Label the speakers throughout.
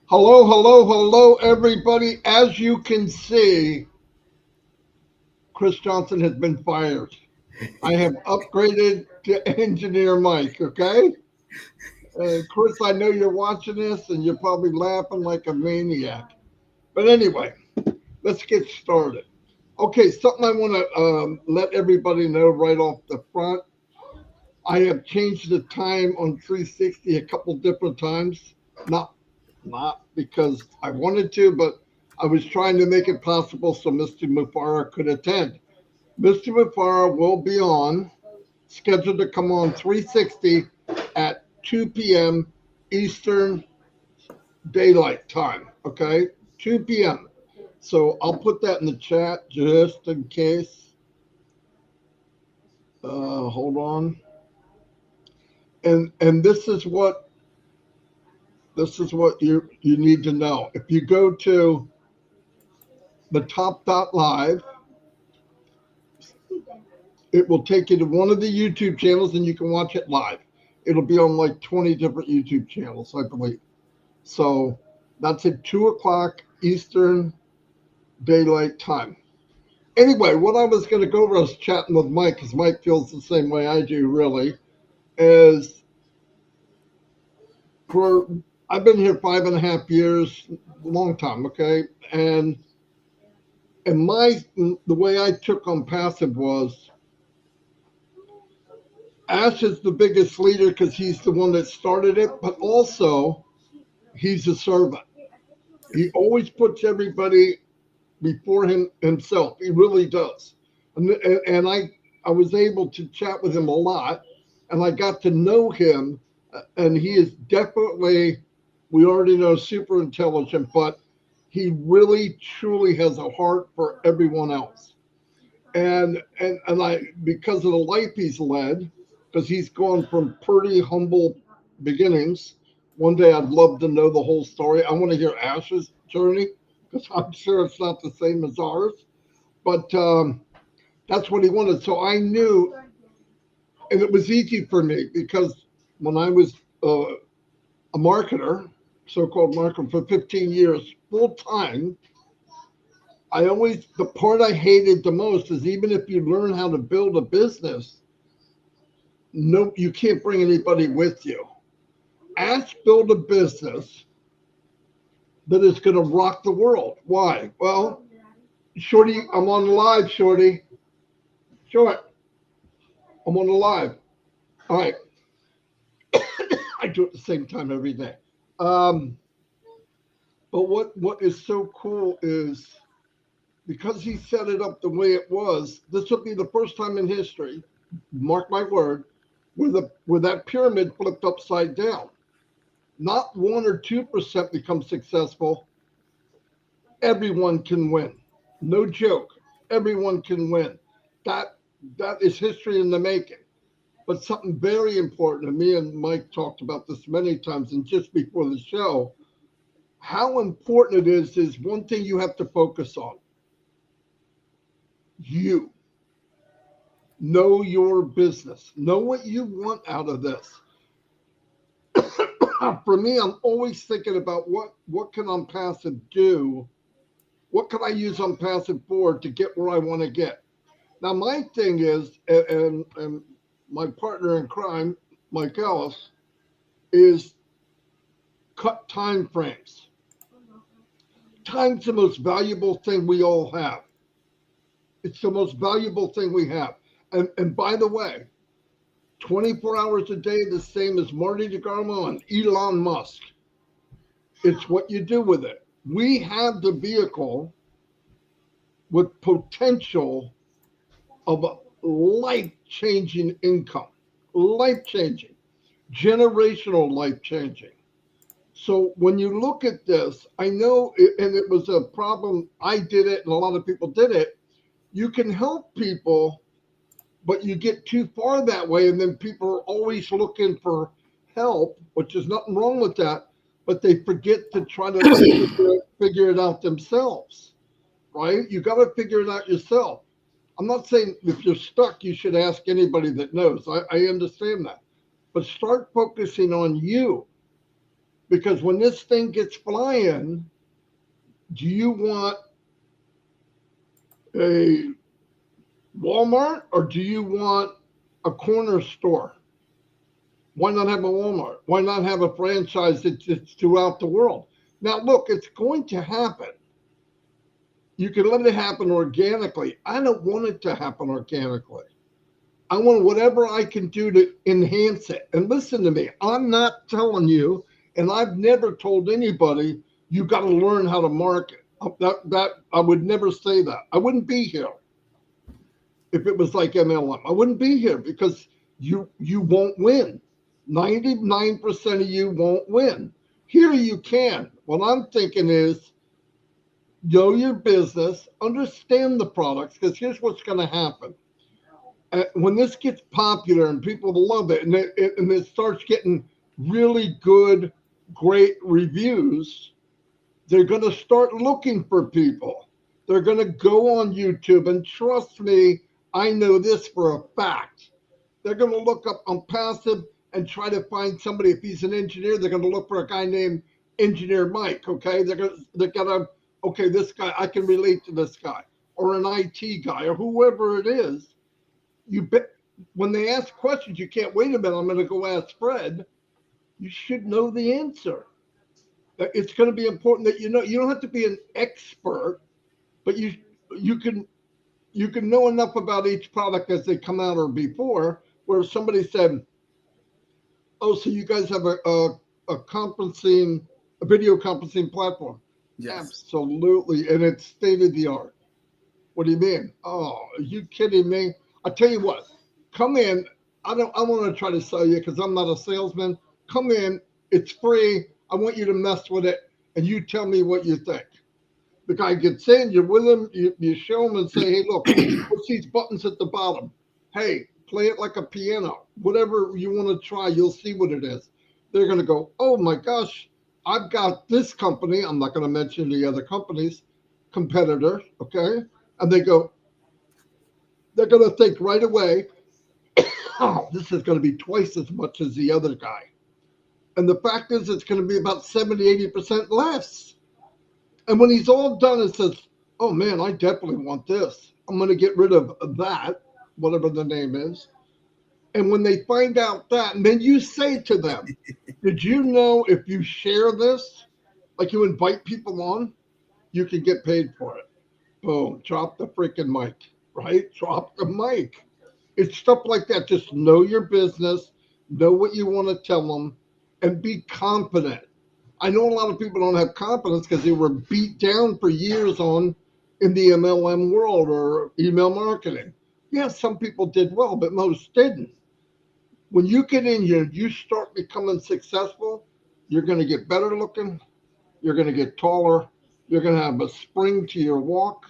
Speaker 1: Hello, hello, hello, everybody. As you can see, Chris Johnson has been fired. I have upgraded to engineer Mike, okay? Chris, I know you're watching this and you're probably laughing like a maniac. But anyway, let's get started. Okay, something I want to let everybody know right off the front. I have changed the time on 360 a couple different times. Not because I wanted to, but I was trying to make it possible so Mr. Mufareh could attend. Mr. Mufareh will be on, scheduled to come on 360 at 2 p.m. Eastern Daylight Time. Okay, 2 p.m. So I'll put that in the chat just in case. Hold on. And this is what you need to know. If you go to the top.live, it will take you to one of the YouTube channels and you can watch it live. It'll be on like 20 different YouTube channels, I believe. So that's at 2 o'clock Eastern Daylight Time. Anyway, what I was going to go over, I was chatting with Mike, because Mike feels the same way I do, really, is I've been here 5.5 years, long time, okay? And the way I took Onpassive was, Ash is the biggest leader because he's the one that started it, but also he's a servant. He always puts everybody before himself. He really does. And I was able to chat with him a lot, and I got to know him, and he is definitely, we already know, super intelligent, but he really truly has a heart for everyone else. And I, because of the life he's led, because he's gone from pretty humble beginnings. One day I'd love to know the whole story. I want to hear Ash's journey because I'm sure it's not the same as ours. But that's what he wanted. So I knew, and it was easy for me because when I was a marketer, so-called marketer for 15 years, full time, the part I hated the most is even if you learn how to build a business, no, you can't bring anybody with you. Ask build a business that is going to rock the world. Why? Well, Shorty, I'm on the live, Shorty. Short, I'm on the live. All right. I do it at the same time every day. Um, but what is so cool is because he set it up the way it was, this will be the first time in history, mark my word, where that pyramid flipped upside down. Not 1 or 2% become successful. Everyone can win. No joke. Everyone can win. That that is history in the making. But something very important, and me and Mike talked about this many times, and just before the show, how important it is one thing you have to focus on. You know your business. Know what you want out of this. For me, I'm always thinking about what can Onpassive do? What can I use Onpassive for to get where I want to get? Now, my thing is, and my partner in crime, Mike Ellis, is cut time frames. Time's the most valuable thing we all have. It's the most valuable thing we have. And by the way, 24 hours a day, the same as Marty DeGarmo and Elon Musk. It's what you do with it. We have the vehicle with potential of a life-changing income, life-changing, generational life-changing. So when you look at this, I know, and it was a problem, I did it and a lot of people did it, you can help people, but you get too far that way and then people are always looking for help, which is nothing wrong with that, but they forget to try to figure it out themselves, right? You got to figure it out yourself. I'm not saying if you're stuck, you should ask anybody that knows. I understand that. But start focusing on you. Because when this thing gets flying, do you want a Walmart or do you want a corner store? Why not have a Walmart? Why not have a franchise that's throughout the world? Now, look, it's going to happen. You can let it happen organically. I don't want it to happen organically. I want whatever I can do to enhance it. And listen to me, I'm not telling you, and I've never told anybody, you got to learn how to market. That I would never say that. I wouldn't be here if it was like MLM. I wouldn't be here because you won't win. 99% of you won't win. Here you can. What I'm thinking is know your business, understand the products, because here's what's going to happen. When this gets popular and people love it, and it starts getting really good, great reviews, they're going to start looking for people. They're going to go on YouTube, and trust me, I know this for a fact. They're going to look up Onpassive and try to find somebody. If he's an engineer, they're going to look for a guy named Engineer Mike. Okay, they're going to okay, this guy, I can relate to this guy, or an IT guy, or whoever it is. You bet. When they ask questions, you can't wait a minute. I'm going to go ask Fred. You should know the answer. It's going to be important that you know. You don't have to be an expert, but you can know enough about each product as they come out or before. Where somebody said, "Oh, so you guys have a video conferencing platform?"
Speaker 2: Yes.
Speaker 1: Absolutely, and it's state of the art. What do you mean? Oh, are you kidding me? I tell you what, come in. I want to try to sell you because I'm not a salesman. Come in. It's free. I want you to mess with it, and you tell me what you think. The guy gets in. You're with him. You show him and say, "Hey, look, what's these buttons at the bottom? Hey, play it like a piano. Whatever you want to try, you'll see what it is." They're going to go, "Oh my gosh, I've got this company." I'm not going to mention the other companies, competitor. Okay, and they're going to think right away, oh, this is going to be twice as much as the other guy. And the fact is, it's going to be about 70, 80% less. And when he's all done, it says, oh man, I definitely want this. I'm going to get rid of that, whatever the name is. And when they find out that, and then you say to them, did you know if you share this, like you invite people on, you can get paid for it? Boom, drop the freaking mic, right? Drop the mic. It's stuff like that. Just know your business, know what you want to tell them, and be confident. I know a lot of people don't have confidence because they were beat down for years in the MLM world or email marketing. Yeah, some people did well, but most didn't. When you get in here, you start becoming successful, you're going to get better looking, you're going to get taller, you're going to have a spring to your walk.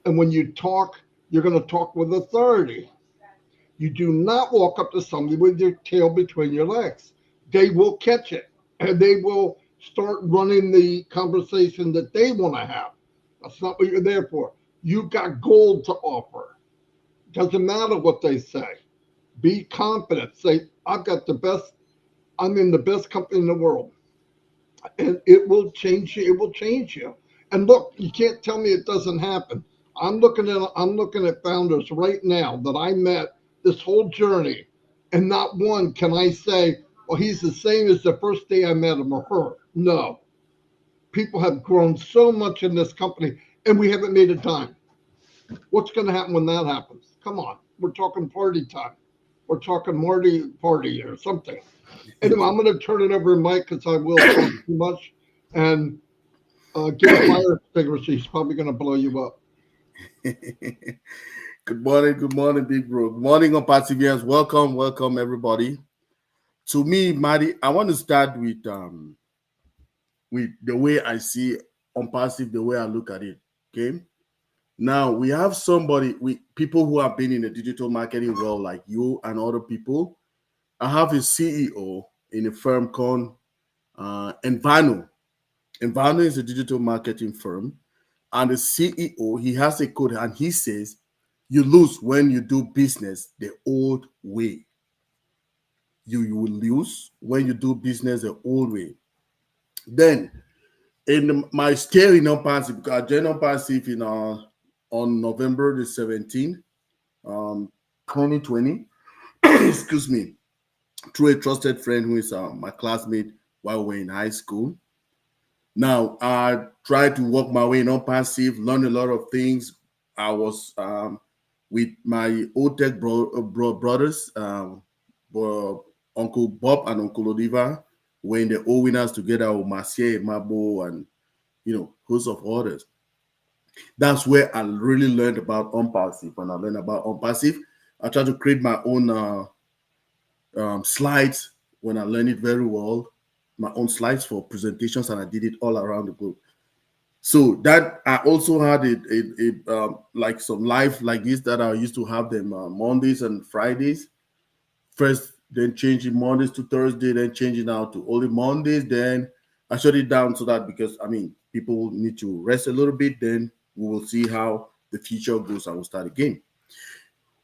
Speaker 1: And when you talk, you're going to talk with authority. You do not walk up to somebody with your tail between your legs. They will catch it and they will start running the conversation that they want to have. That's not what you're there for. You got gold to offer. Doesn't matter what they say. Be confident. Say, I've got the best, I'm in the best company in the world. And it will change you. It will change you. And look, you can't tell me it doesn't happen. I'm looking at founders right now that I met this whole journey, and not one can I say, well, he's the same as the first day I met him or her. No. People have grown so much in this company, and we haven't made a dime. What's going to happen when that happens? Come on. We're talking party time. We're talking Marty party or something. Anyway, I'm going to turn it over to Mike because I will talk too much. And get a fire extinguisher. He's probably going to blow you up.
Speaker 2: Good morning, big bro. Good morning, Onpassive. Welcome, everybody. To me, Marty, I want to start with the way I see Onpassive, the way I look at it. Okay. Now we have people who have been in the digital marketing world, like you and other people. I have a CEO in a firm called Envano. Envano is a digital marketing firm. And the CEO, he has a code and he says, you lose when you do business the old way. You will lose when you do business the old way. Then in my stay in Onpassive, because I joined Onpassive in on November the 17th, 2020. Excuse me, through a trusted friend who is my classmate while we were in high school. Now I tried to work my way in Onpassive, learn a lot of things. I was with my old tech brothers, Uncle Bob and Uncle Oliver. We're in the O winners together with Marcier, Mabo, and host of others. That's where I really learned about Onpassive. When I learned about Onpassive, I tried to create my own slides. When I learned it very well, my own slides for presentations, and I did it all around the globe. So that I also had like some live like this that I used to have them Mondays and Fridays. First, then changing Mondays to Thursday, then changing out to only Mondays. Then I shut it down so that, because I mean, people need to rest a little bit. Then we will see how the future goes, and we'll start again.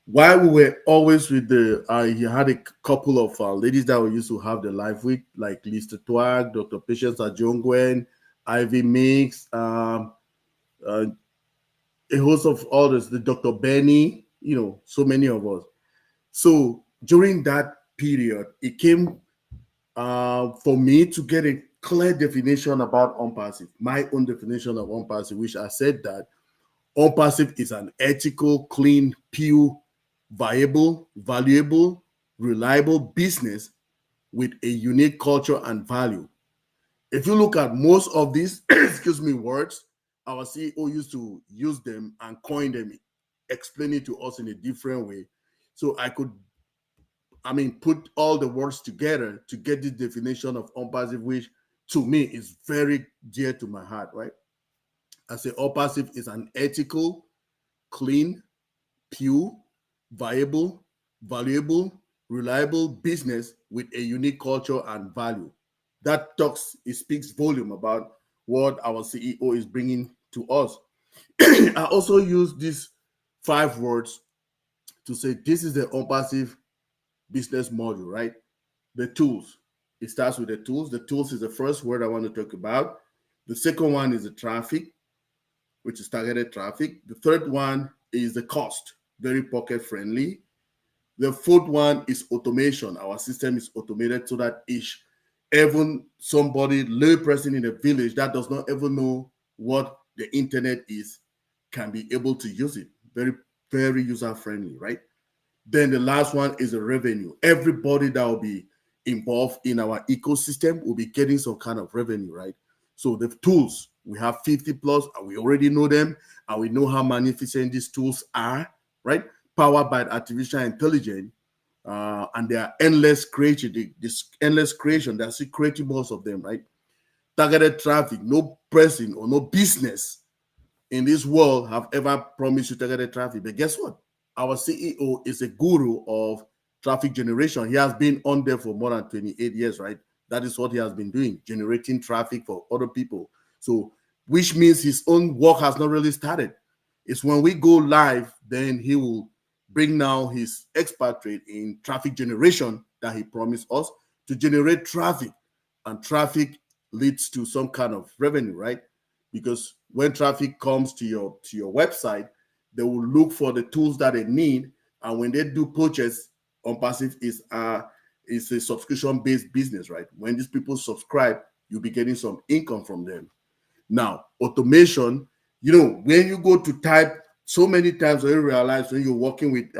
Speaker 2: While we were always with I had a couple of ladies that we used to have the live with, like Lista Twag, Dr. Patience Ajongwen, Ivy Mix, a host of others, the Dr. Benny, so many of us. So during that period, it came for me to get a clear definition about Onpassive, my own definition of Onpassive, which I said that Onpassive is an ethical, clean, pure, viable, valuable, reliable business with a unique culture and value. If you look at most of these, excuse me, words, our CEO used to use them and coin them, explain it to us in a different way. So I could, put all the words together to get this definition of Onpassive, which to me is very dear to my heart, right? I say Onpassive is an ethical, clean, pure, viable, valuable, reliable business with a unique culture and value. That it speaks volume about what our CEO is bringing to us. I also use these 5 words to say this is the Onpassive business model, right? The tools. It starts with the tools. The tools is the first word I want to talk about. The second one is the traffic, which is targeted traffic. The third one is the cost, very pocket friendly. The fourth one is automation. Our system is automated so that even somebody, lay person in a village that does not ever know what the internet is, can be able to use it. Very, very user friendly, right? Then the last one is the revenue. Everybody that will be involved in our ecosystem will be getting some kind of revenue, right? So the tools, we have 50 plus, and we already know them, and we know how magnificent these tools are, right? Powered by artificial intelligence, and they are endless creation. This endless creation, there's still creating most of them, right? Targeted traffic, no person or no business in this world have ever promised you targeted traffic. But guess what? Our CEO is a guru of traffic generation. He has been on there for more than 28 years, right? That is what he has been doing, generating traffic for other people. So, which means his own work has not really started. It's when we go live, then he will bring now his expatriate in traffic generation that he promised us to generate traffic. And traffic leads to some kind of revenue, right? Because when traffic comes to your website, they will look for the tools that they need. And when they do purchase, Onpassive is a subscription-based business, right? When these people subscribe, you'll be getting some income from them. Now, automation, when you go to type so many times, when you realize when you're working with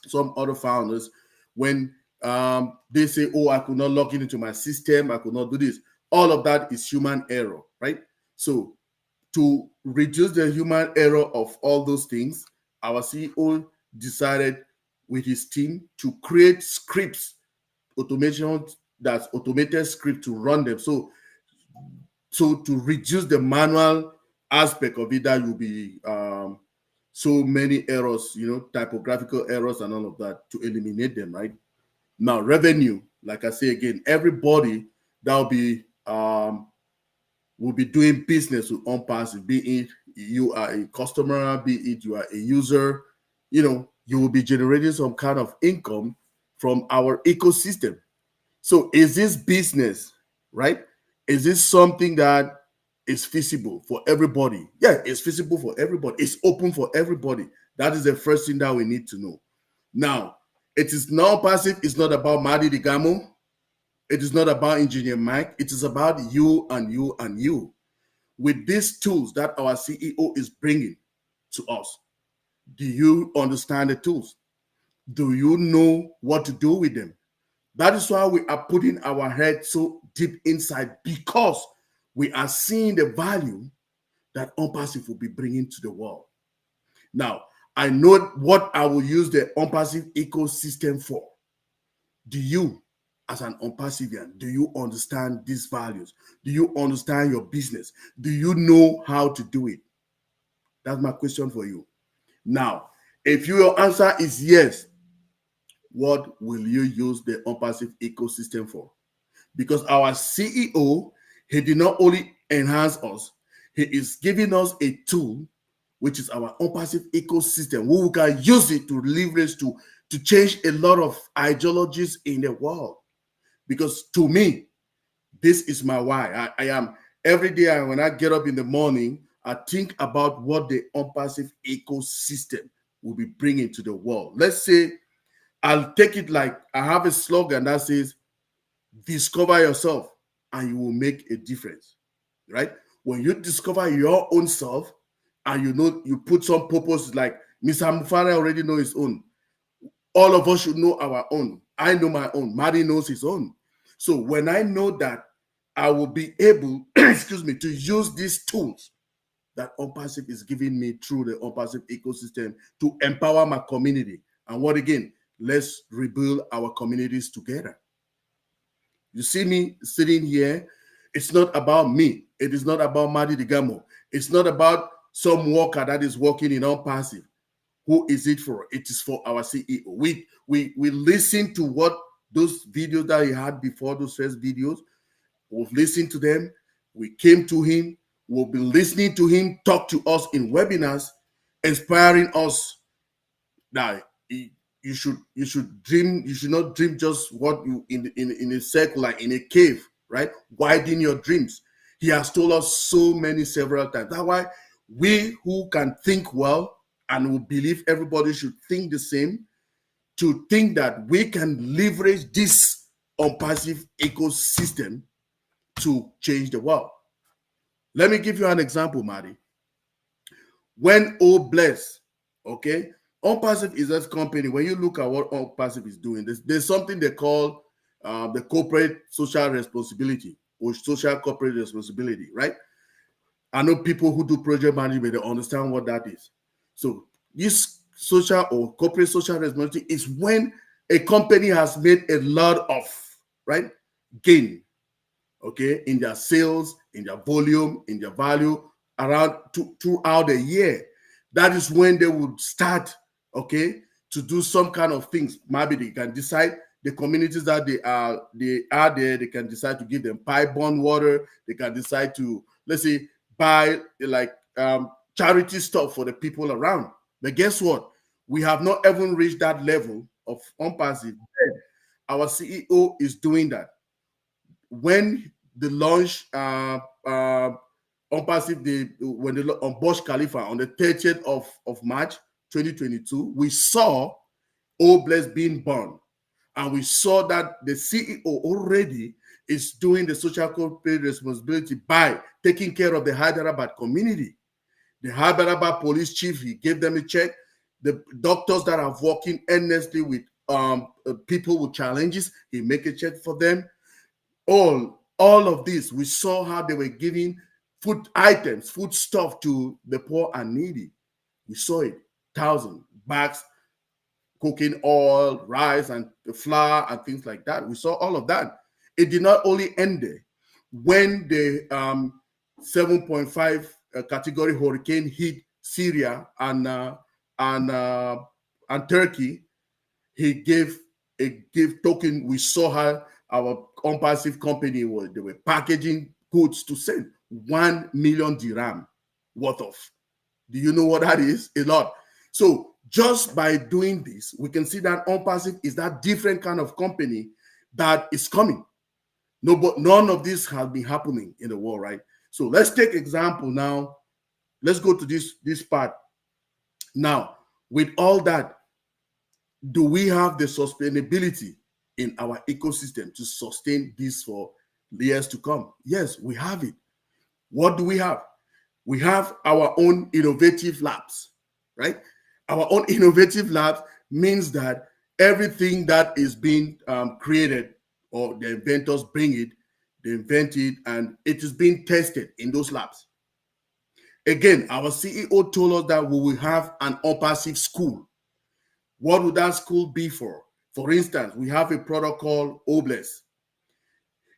Speaker 2: some other founders, when they say, oh, I could not log into my system, I could not do this. All of that is human error, right? So to reduce the human error of all those things, our CEO decided with his team to create scripts, automation that's automated script to run them. So to reduce the manual aspect of it, that will be so many errors, typographical errors and all of that, to eliminate them, right? Now, revenue, like I say again, everybody that will be doing business with Onpassive, be it you are a customer, be it you are a user, you will be generating some kind of income from our ecosystem. So is this business, right? Is this something that is feasible for everybody? Yeah, it's feasible for everybody. It's open for everybody. That is the first thing that we need to know. Now, it is non-passive. It's not about Marty Digamo. It is not about Engineer Mike. It is about you and you and you. With these tools that our CEO is bringing to us, do you understand the tools? Do you know what to do with them? That is why we are putting our head so deep inside, because we are seeing the value that Onpassive will be bringing to the world. Now, I know what I will use the Onpassive ecosystem for. Do you, as an Onpassivian, do you understand these values? Do you understand your business? Do you know how to do it? That's my question for you. Now, if your answer is yes, what will you use the Onpassive ecosystem for? Because our CEO, he did not only enhance us, he is giving us a tool, which is our Onpassive ecosystem, where we can use it to leverage to change a lot of ideologies in the world. Because to me, this is my why. I am every day when I get up in the morning, I think about what the Onpassive ecosystem will be bringing to the world. Let's say I'll take it like I have a slogan that says, discover yourself and you will make a difference, right? When you discover your own self and you know, you put some purpose, like Mr. Mufareh already know his own. All of us should know our own. I know my own. Marty knows his own. So when I know that, I will be able, excuse me, to use these tools that Onpassive is giving me through the Onpassive ecosystem to empower my community. And what again? Let's rebuild our communities together. You see me sitting here, it's not about me. It is not about Marty Digamo. It's not about some worker that is working in Onpassive. Who is it for? It is for our CEO. We listen to what those videos that he had before, those first videos. We've listened to them. We came to him. We've been listening to him talk to us in webinars, inspiring us that you should dream. You should not dream just what you in a circle, like in a cave, right? Widen your dreams. He has told us so many several times. That's why we who can think well and who believe everybody should think the same, to think that we can leverage this Onpassive ecosystem to change the world. Let me give you an example, Marty. When Bless, okay, Onpassive is a company. When you look at what Onpassive is doing, there's something they call the corporate social responsibility or social corporate responsibility, right? I know people who do project management, they understand what that is. So this social or corporate social responsibility is when a company has made a lot of, right, gain, okay, in their sales, in their volume, in their value around throughout the year. That is when they would start, okay, to do some kind of things. Maybe they can decide the communities that they are there, they can decide to give them pipe-borne water. They can decide to, let's say, buy like charity stuff for the people around. But guess what? We have not even reached that level of Onpassive. Our CEO is doing that. When the launch Onpassive, when they on Burj Khalifa on the 30th of March 2022, we saw Bless being born. And we saw that the CEO already is doing the social corporate responsibility by taking care of the Hyderabad community. The Hyderabad police chief, he gave them a check. The doctors that are working endlessly with people with challenges, he make a check for them. All of this, we saw how they were giving food items, food stuff to the poor and needy. We saw it, 1,000 bags, cooking oil, rice, and flour, and things like that. We saw all of that. It did not only end there. When the 7.5 category hurricane hit Syria and Turkey, he gave a gift token. We saw how our Onpassive company they were packaging goods to send 1 million dirham worth of. Do you know what that is? A lot. So just by doing this, we can see that Onpassive is that different kind of company that is coming. No, but none of this has been happening in the world, right? So let's take example now. Let's go to this part. Now, with all that, do we have the sustainability in our ecosystem to sustain this for years to come? Yes, we have it. What do we have? We have our own innovative labs, right? Our own innovative labs means that everything that is being created, or the inventors bring it, they invent it, and it is being tested in those labs. Again, our CEO told us that we will have an Onpassive school. What would that school be for? For instance, we have a product called Obless.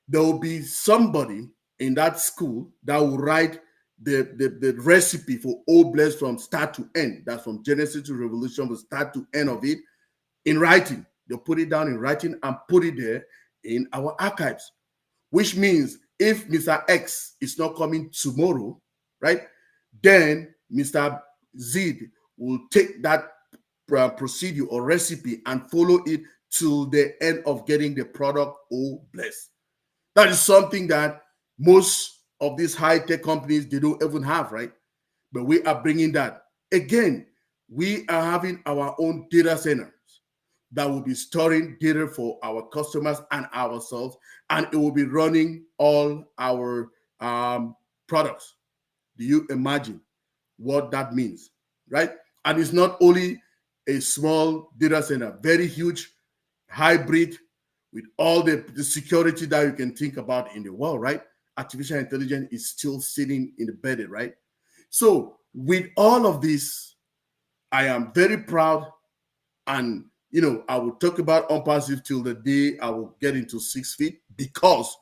Speaker 2: There will be somebody in that school that will write the recipe for Obless from start to end. That's from Genesis to Revolution, from start to end of it, in writing. They'll put it down in writing and put it there in our archives, which means if Mr. X is not coming tomorrow, right, then Mr. Z will take that procedure or recipe and follow it to the end of getting the product Obless. That is something that most of these high-tech companies, they don't even have, right? But we are bringing that. Again, we are having our own data centers that will be storing data for our customers and ourselves, and it will be running all our products. Do you imagine what that means, right? And it's not only a small data center, very huge, hybrid, with all the security that you can think about in the world, right? Artificial intelligence is still sitting in the bed, right? So with all of this, I am very proud, and I will talk about Onpassive till the day I will get into 6 feet, because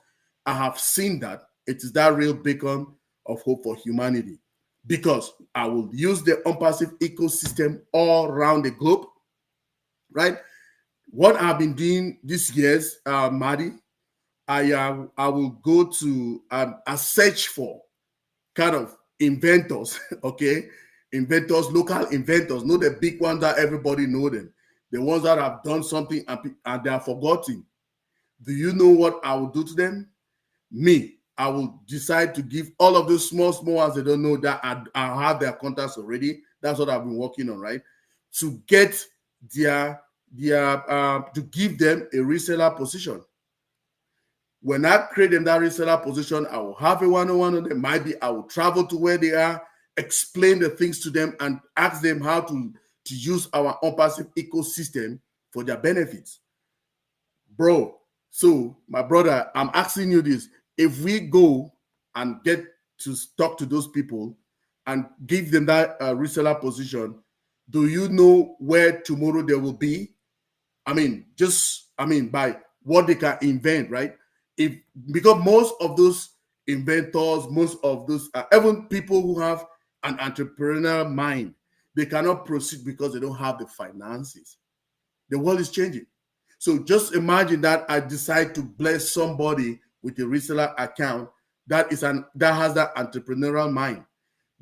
Speaker 2: I have seen that it is that real beacon of hope for humanity. Because I will use the Onpassive ecosystem all around the globe, right? What I've been doing this years, Marty, I will go to a search for kind of inventors, okay? Inventors, local inventors, not the big ones that everybody know them. The ones that have done something and they are forgotten. Do you know what I will do to them? Me, I will decide to give all of those small ones they don't know that I have their contacts already. That's what I've been working on, right? To get to give them a reseller position. When I create them that reseller position, I will have a one-on-one on them. Might be I will travel to where they are, explain the things to them, and ask them how to use our Onpassive ecosystem for their benefits. Bro, so my brother, I'm asking you this. If we go and get to talk to those people and give them that reseller position, do you know where tomorrow they will be? By what they can invent, right? Because most of those inventors, most of those, even people who have an entrepreneurial mind, they cannot proceed because they don't have the finances. The world is changing. So just imagine that I decide to bless somebody with a reseller account that has that entrepreneurial mind.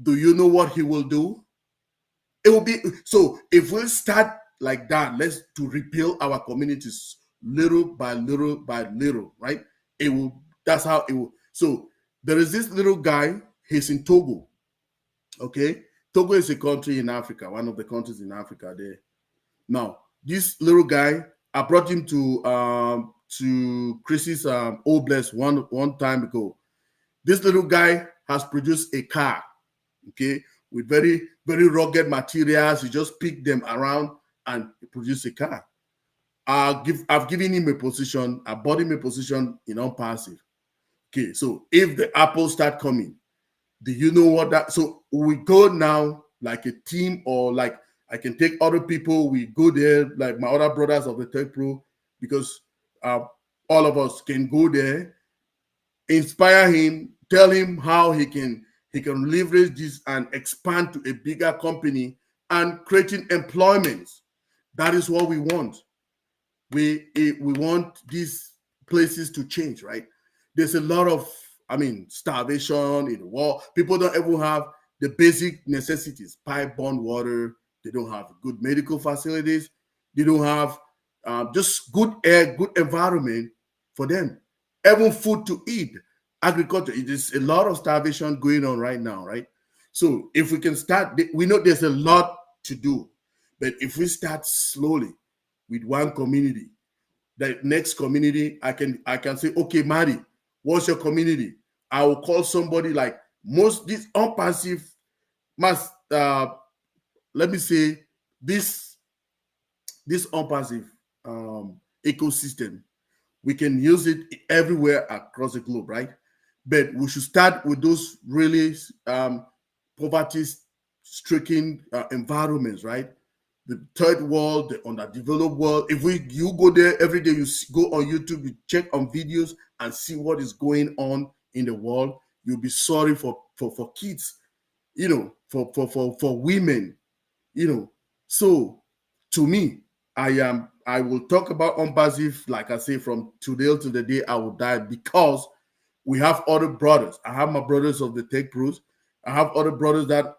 Speaker 2: Do you know what he will do? It will be, so if we start like that, let's to rebuild our communities little by little by little, right? That's how it will. So there is this little guy, he's in Togo. Okay. Togo is a country in Africa, one of the countries in Africa there. Now, this little guy, I brought him to Chris's Obless one time ago. This little guy has produced a car, okay, with very, very rugged materials. He just picked them around and produced a car. I've given him a position. I bought him a position in Onpassive. Okay, so if the apples start coming, do you know what that? So we go now like a team, or like I can take other people. We go there, like my other brothers of the Tech Pro, because all of us can go there, inspire him, tell him how he can leverage this and expand to a bigger company and creating employment. That is what we want. We want these places to change, right? There's a lot of, starvation in the world. People don't even have the basic necessities, pipe-borne water. They don't have good medical facilities. They don't have just good air, good environment for them. even food to eat. Agriculture, it is a lot of starvation going on right now, right? So if we can start, we know there's a lot to do, but if we start slowly with one community, the next community, I can say, okay, Marty, what's your community? I will call somebody like most this Onpassive must let me say this Onpassive ecosystem, we can use it everywhere across the globe, right? But we should start with those really poverty-stricken environments, right? The third world, the underdeveloped world. If you go there every day, you go on YouTube, you check on videos and see what is going on in the world, you'll be sorry for kids, you know, for women, you know. So to me, I will talk about Onpassive, like I say, from today to the day I will die, because we have other brothers. I have my brothers of the Tech Pros. I have other brothers that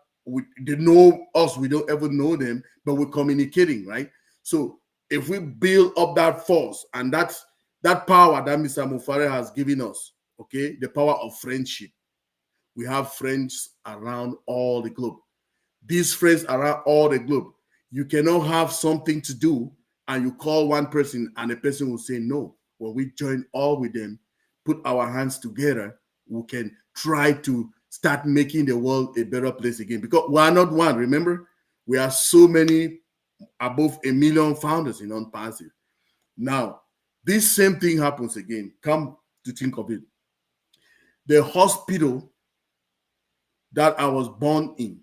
Speaker 2: they know us. We don't ever know them, but we're communicating, right? So if we build up that force and that power that Mr. Mufareh has given us, okay, the power of friendship. We have friends around all the globe. These friends around all the globe. You cannot have something to do and you call one person and the person will say no. When we join all with them, put our hands together, we can try to start making the world a better place again. Because we are not one, remember? We are so many, above 1 million founders in Onpassive. Now, this same thing happens again. Come to think of it. The hospital that I was born in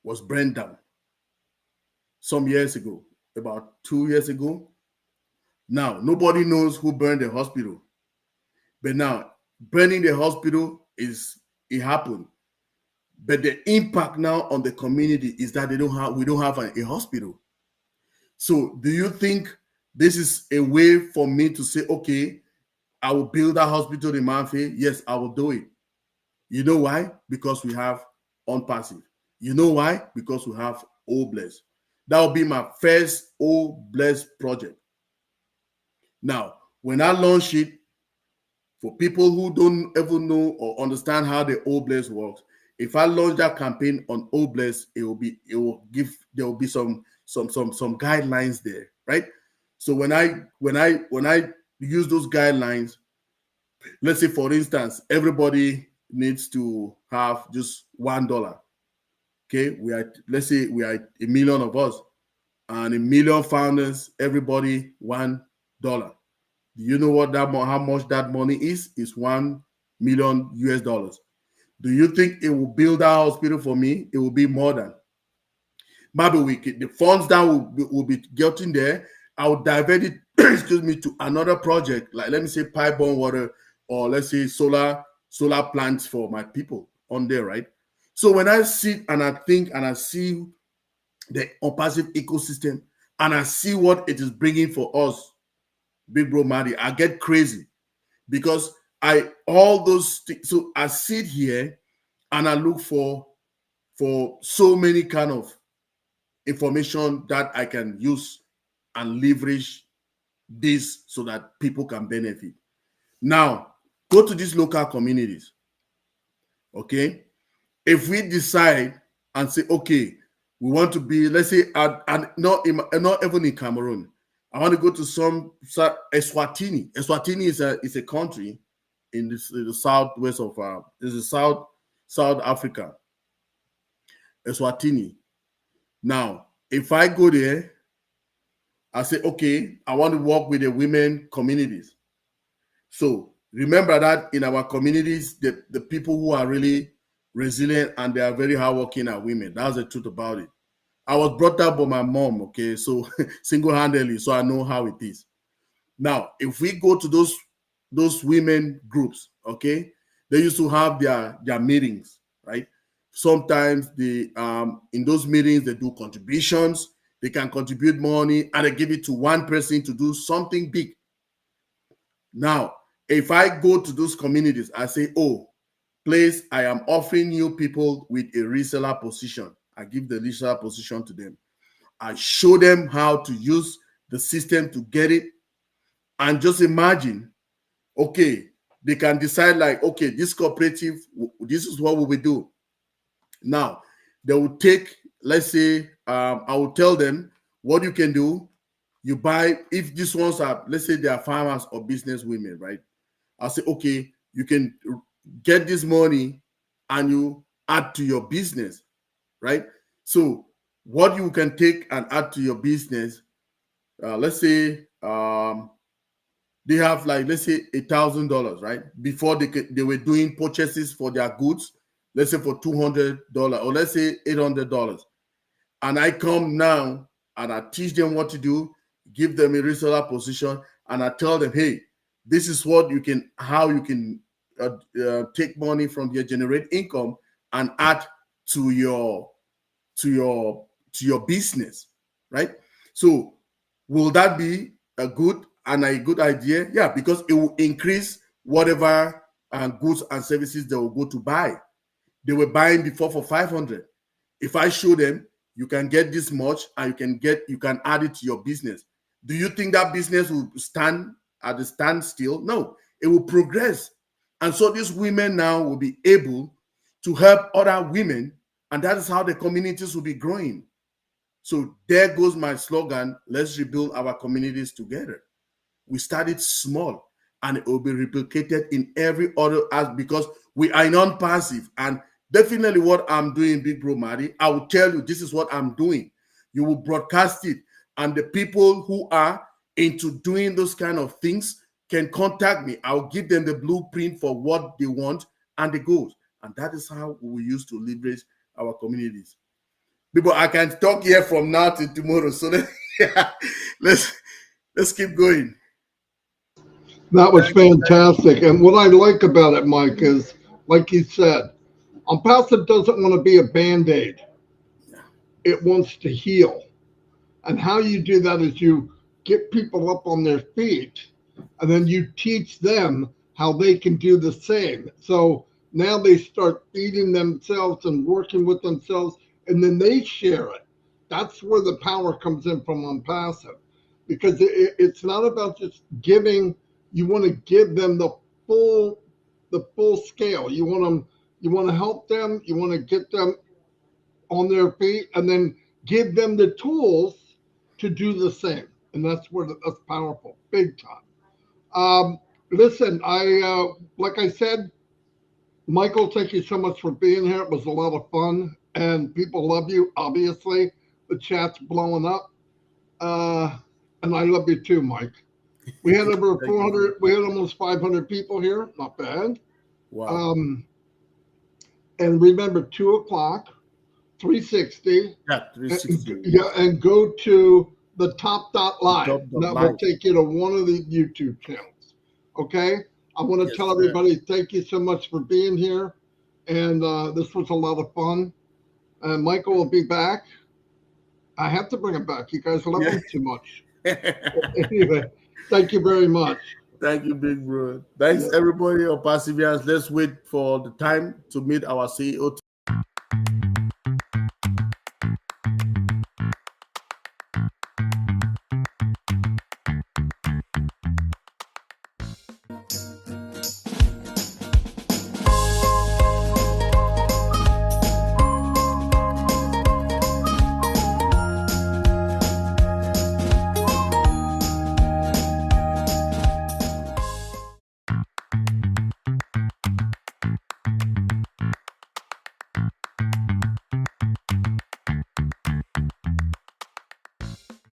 Speaker 2: was burned down some years ago, about 2 years ago. Now, nobody knows who burned the hospital. But now, burning the hospital it happened. But the impact now on the community is that we don't have a hospital. So do you think this is a way for me to say, okay, I will build a hospital in Mufareh? Yes, I will do it. You know why? Because we have Onpassive. You know why? Because we have Obless. That will be my first Obless project. Now, when I launch it, for people who don't ever know or understand how the Obless works, if I launch that campaign on Obless, there will be some guidelines there, right? So when I use those guidelines, let's say for instance, everybody needs to have just $1. Okay, let's say we are 1 million of us, and 1 million founders, everybody $1. Do you know how much that money is? It's 1 million US dollars. Do you think it will build a hospital for me? It will be more than. Maybe the funds that will be getting there, I will divert it, excuse me, to another project, like let me say pipe-borne water, or let's say solar plants for my people on there, right? So when I sit and I think and I see the Onpassive ecosystem and I see what it is bringing for us, big bro Marty, I get crazy, because all those things. So I sit here and I look for so many kind of information that I can use and leverage this so that people can benefit. Now, go to these local communities. Okay, if we decide and say, okay, we want to be, let's say, not even in Cameroon. I want to go to some Eswatini. Eswatini is a country in the southwest of South Africa. Eswatini. Now, if I go there, I say, okay, I want to work with the women communities. So remember that in our communities, the people who are really resilient and they are very hardworking are women. That's the truth about it. I was brought up by my mom, okay, so single-handedly, so I know how it is. Now, if we go to those women groups, okay, they used to have their meetings, right? Sometimes in those meetings they do contributions. They can contribute money and they give it to one person to do something big. Now, if I go to those communities, I say, oh, please, I am offering you people with a reseller position. I give the reseller position to them. I show them how to use the system to get it. And just imagine, okay, they can decide like, okay, this cooperative, this is what we will do. Now, they will take, let's say, I will tell them what you can do. You buy, if these ones are, let's say they are farmers or business women, right? I'll say, okay, you can get this money and you add to your business, right? So what you can take and add to your business, let's say they have like, let's say $1,000, right? Before they were doing purchases for their goods, let's say for $200 or let's say $800. And I come now and I teach them what to do, give them a reseller position, and I tell them, hey, this is what you can, how you can take money from your generate income and add to your business, right? So will that be a good idea? Yeah, because it will increase whatever goods and services they will go to buy. They were buying before for 500. If I show them you can get this much and you can add it to your business, do you think that business will stand at the standstill? No, it will progress. And so these women now will be able to help other women, and that is how the communities will be growing. So there goes my slogan, let's rebuild our communities together. We started small and it will be replicated in every other aspect because we are non-passive. And definitely what I'm doing, Big Bro Marty, I will tell you this is what I'm doing. You will broadcast it, and the people who are into doing those kind of things can contact me. I'll give them the blueprint for what they want and the goals. And that is how we used to leverage our communities. People, I can talk here from now to tomorrow. So let's keep going.
Speaker 1: That was fantastic. And what I like about it, Mike, is like you said, Onpassive doesn't want to be a Band-Aid. It wants to heal. And how you do that is you get people up on their feet, and then you teach them how they can do the same. So now they start feeding themselves and working with themselves, and then they share it. That's where the power comes in from Onpassive, because it's not about just giving. You want to give them the full scale. You want to help them. You want to get them on their feet, and then give them the tools to do the same. And that's where that's powerful, big time. Listen, like I said, Michael, thank you so much for being here. It was a lot of fun, and people love you. Obviously, the chat's blowing up, and I love you too, Mike. We had over 400. We had almost 500 people here. Not bad.
Speaker 2: Wow.
Speaker 1: And remember, 2:00, 360.
Speaker 2: Yeah, 360.
Speaker 1: Yeah, and go to the top.live. That
Speaker 2: live.
Speaker 1: will take you to one of the YouTube channels. Okay? I want to tell everybody thank you so much for being here. And this was a lot of fun. And Michael will be back. I have to bring him back. You guys love him too much. Anyway, thank you very much.
Speaker 2: Thank you, Big Bro. Thanks, everybody, of Perseverance. Let's wait for the time to meet our CEO.